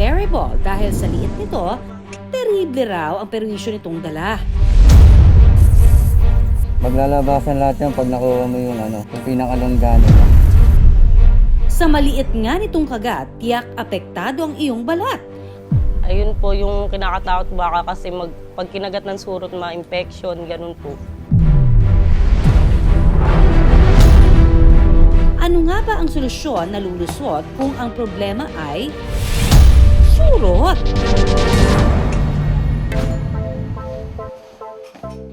terrible dahil sa liit nito, terrible raw ang perwisyo nitong dala. Maglalabasan lahat yan pag nakuha mo yung yung pinakalonggan. Sa maliit nga nitong kagat, tiyak apektado ang iyong balat. Ayun po yung kinakatakot baka kasi pag kinagat ng surot, ma-infection, ganun po. Ano nga ba ang solusyon na lulusot kung ang problema ay surot?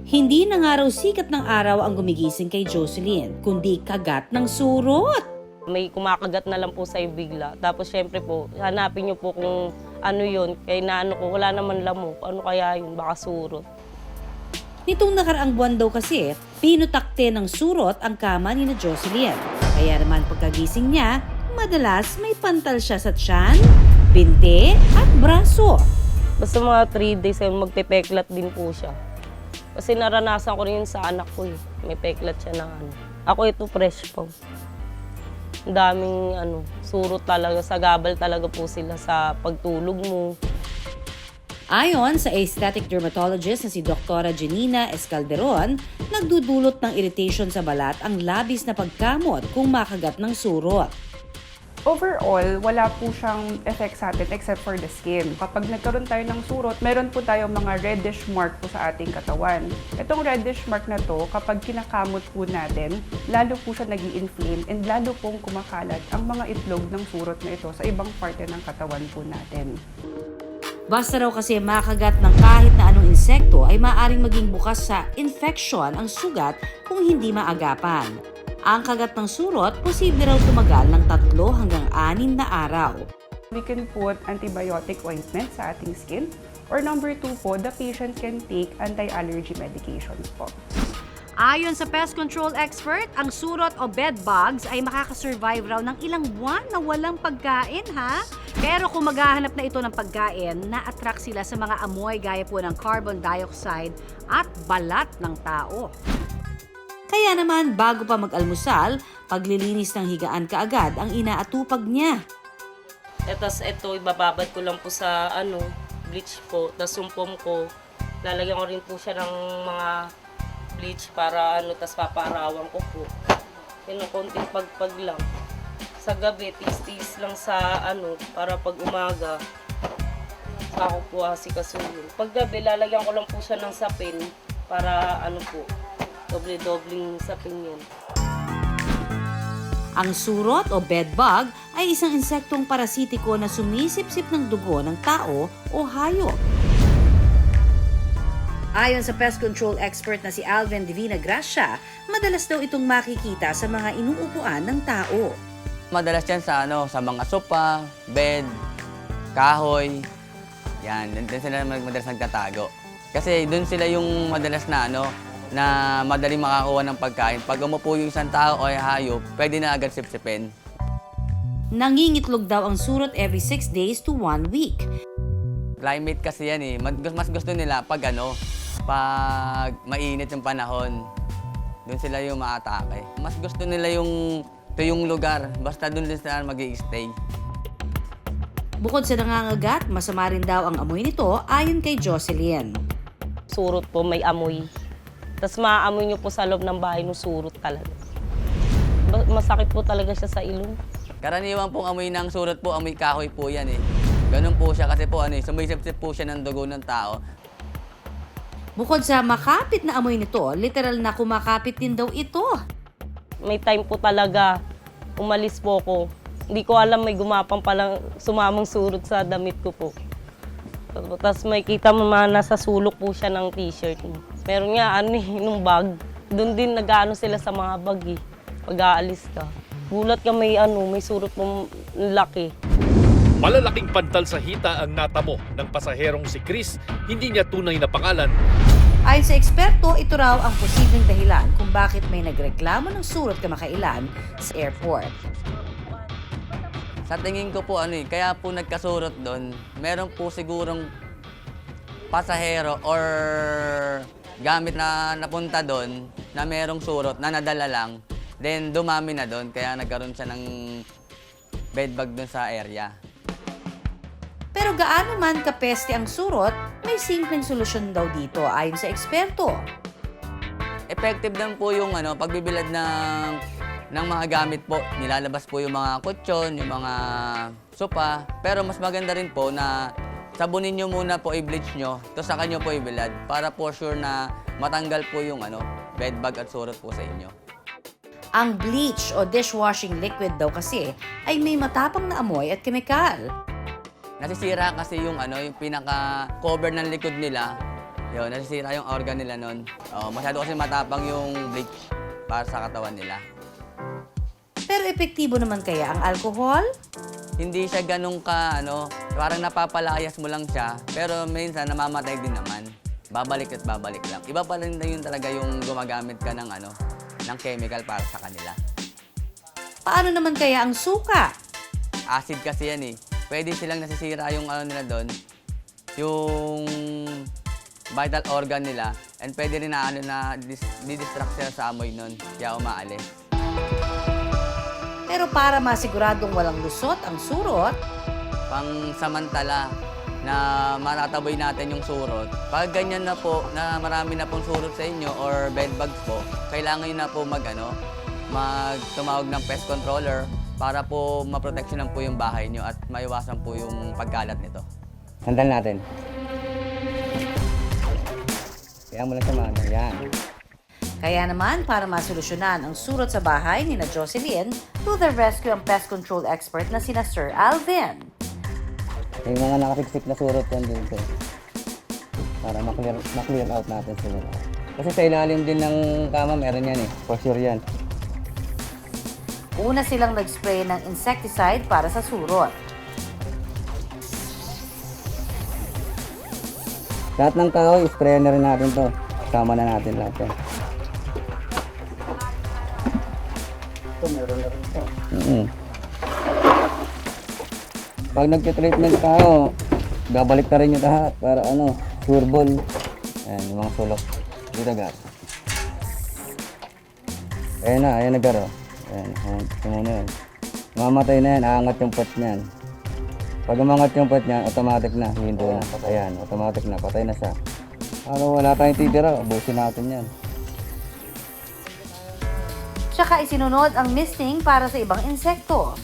Hindi na nga raw sikat ng araw ang gumigising kay Jocelyn, kundi kagat ng surot. May kumakagat na lang po sa'yo bigla. Tapos syempre po, hanapin niyo po kung ano yun. Kaya naano ko, wala naman lamok. Ano kaya yun? Baka surot. Nitong nakaraang buwan daw kasi, pinutakte ng surot ang kama ni na Jocelyn. Kaya naman pagkagising niya, madalas may pantal siya sa tiyan, binte at braso. Basta mga 3 days ay magpepeklat din po siya. Kasi naranasan ko rin yun sa anak ko eh. May peklat siya na ano. Ako ito fresh po. Ang daming surot talaga, sagabal talaga po sila sa pagtulog mo. Ayon sa aesthetic dermatologist na si Dr. Janina Escalderon, nagdudulot ng irritation sa balat ang labis na pagkamot kung makagat ng surot. Overall, wala po siyang effect sa atin except for the skin. Kapag nagkaroon tayo ng surot, meron po tayong mga reddish mark po sa ating katawan. Itong reddish mark na to, kapag kinakamot po natin, lalo po siya nag-i-inflame and lalo pong kumakalat ang mga itlog ng surot na ito sa ibang parte ng katawan po natin. Basta raw kasi makagat ng kahit na anong insekto ay maaaring maging bukas sa infection ang sugat kung hindi maagapan. Ang kagat ng surot, posible raw tumagal ng 3 hanggang 6 na araw. We can put antibiotic ointment sa ating skin. Or number 2 po, the patient can take anti-allergy medications po. Ayon sa pest control expert, ang surot o bed bugs ay makakasurvive raw ng ilang buwan na walang pagkain, ha? Pero kung maghahanap na ito ng pagkain, na-attract sila sa mga amoy gaya po ng carbon dioxide at balat ng tao. Kaya naman, bago pa mag-almusal, paglilinis ng higaan kaagad ang inaatupag niya. Tapos ito, ibababad ko lang po sa bleach po. Tapos yung foam ko, lalagyan ko rin po siya ng mga bleach para tapos papaarawan ko po. Yun, konting pagpag lang. Sa gabi, tis-tis lang sa para pag umaga, ako po asikasuhin. Pag gabi, lalagyan ko lang po siya ng sapin para po, doble-dobling sapin yun. Ang surot o bedbug ay isang insektong parasitiko na sumisipsip ng dugo ng tao o hayop. Ayon sa pest control expert na si Alvin Divina Gracia, madalas daw itong makikita sa mga inuupuan ng tao. Madalas yan sa sa mga sopa, bed, kahoy. Yan, doon sila madalas nagtatago. Kasi doon sila yung madalas na na madaling makakuha ng pagkain. Pag umupo yung isang tao o hayop, pwede na agad sipsipin. Nangingitlog daw ang surot every 6 days to 1 week. Climate kasi yan eh. Mas gusto nila pag pag mainit yung panahon. Doon sila yung maatake. Mas gusto nila yung tuyong lugar. Basta doon sila mag-i-stay. Bukod sa nangangagat, masama rin daw ang amoy nito ayon kay Jocelyn. Surot po, may amoy. Tapos maaamoy nyo po sa loob ng bahay ng surot talaga. Masakit po talaga siya sa ilong. Karaniwan pong amoy ng surot po, amoy kahoy po yan eh. Ganun po siya kasi po sumisipsip po siya ng dugo ng tao. Bukod sa makapit na amoy nito, literal na kumakapit din daw ito. May time po talaga, umalis po ko. Hindi ko alam may gumapang palang sumamang surot sa damit ko po. Tapos may kita mo nasa sulok po siya ng t-shirt. Meron nga nung bag. Doon din nag-ano sila sa mga bag eh. Pag-aalis ka. Gulat ka may surot mong laki. Malalaking pantal sa hita ang natamo ng pasaherong si Chris, hindi niya tunay na pangalan. Ayon sa eksperto, ito raw ang posibleng dahilan kung bakit may nagreklamo ng surot kamakailan sa airport. Sa tingin ko po kaya po nagkasurot doon, meron po sigurong pasahero or gamit na napunta doon na merong surot na nadala lang, then dumami na doon kaya nagkaroon siya ng bedbug doon sa area. Pero gaano man kapeste ang surot, may simpleng solusyon daw dito ayon sa eksperto. Effective lang po yung pagbibilad ng mga gamit po. Nilalabas po yung mga kutsyon, yung mga sopa. Pero mas maganda rin po na sabunin nyo muna po, i-bleach nyo, to saka nyo po ibilad para po sure na matanggal po yung bed bug at surot po sa inyo. Ang bleach o dishwashing liquid daw kasi ay may matapang na amoy at kemikal. Nasisira kasi yung pinaka-cover ng likod nila. Yun, nasisira yung organ nila nun. Masyado kasi matapang yung bleach para sa katawan nila. Pero epektibo naman kaya ang alcohol? Hindi siya ganun ka, parang napapalayas mo lang siya, pero minsan namamatay din naman. Babalik at babalik lang. Iba pa rin yun talaga yung gumagamit ka ng chemical para sa kanila. Paano naman kaya ang suka? Acid kasi yan eh. Pwede silang nasisira yung nila doon, yung vital organ nila, and pwede rin na didistract sila sa amoy nun, kaya umaalis. Pero para masiguradong walang lusot ang surot, Pang samantala na matataboy natin yung surot. Pag ganyan na po, na marami na pong surot sa inyo or bed bugs po, kailangan nyo na po tumawag ng pest controller para po maproteksyonan po yung bahay nyo at maiwasan po yung pagkalat nito. Sandal natin. Kaya mo lang sa mga yan. kaya naman para masolusyonan ang surot sa bahay ni na Jocelyn, to the rescue ang pest control expert na sina Sir Alvin. Yung mga nakasiksik na surot yan dito. Para ma-clear out natin sila. Kasi sa ilalim din ng kama, meron yan eh. For sure yan. Una silang nag-spray ng insecticide para sa surot. Lahat ng kahoy, spray na rin natin to. Kasama na natin lahat yan. Ito, meron na rin to. Pag nag-treatment tayo, babalik na rin yung lahat para sureball. Ayan, yung mga sulok. Dito agad. Ayan na garo. Ayan, sumuna yan. Mamatay na yan, aangat yung pot niyan. Pag umangat yung pot niyan, automatic na, hinto na. Ayan, automatic na, patay na siya. Ano, wala tayong titira, ubusin natin yan. Tsaka isinunod ang misting para sa ibang insekto.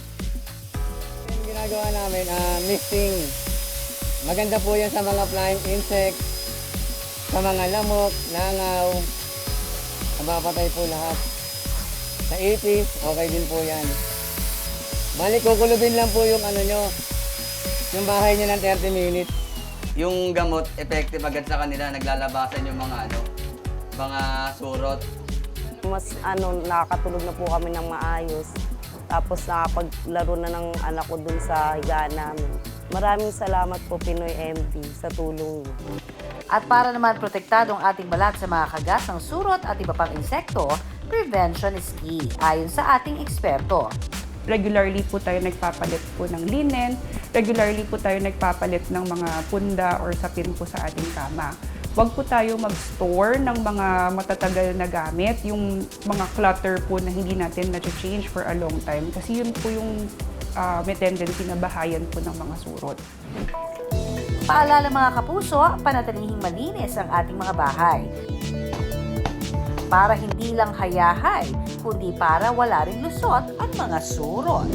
Yung ginagawa namin, misting. Maganda po yan sa mga flying insects, sa mga lamok, langaw. Mapapatay po lahat. Sa ipis, okay din po yan. Balik, kukulubin lang po yung yung bahay niya ng 30 minutes. Yung gamot, effective agad sa kanila, naglalabasan yung mga mga surot. Mas nakakatulog na po kami ng maayos. Tapos nakapaglaro na ng anak ko dun sa higaan namin. Maraming salamat po Pinoy MD sa tulong niyo. At para naman protektado ang ating balat sa mga kagat ng surot at iba pang insekto, prevention is key, ayon sa ating eksperto. Regularly po tayo nagpapalit po ng linen, regularly po tayo nagpapalit ng mga punda or sapin po sa ating kama. Huwag po tayo mag-store ng mga matatagal na gamit, yung mga clutter po na hindi natin na-change for a long time. Kasi yun po yung may tendency na bahayan po ng mga surot. Paalala mga kapuso, panatilihing malinis ang ating mga bahay. Para hindi lang hayahay, kundi para wala ring lusot ang mga surot.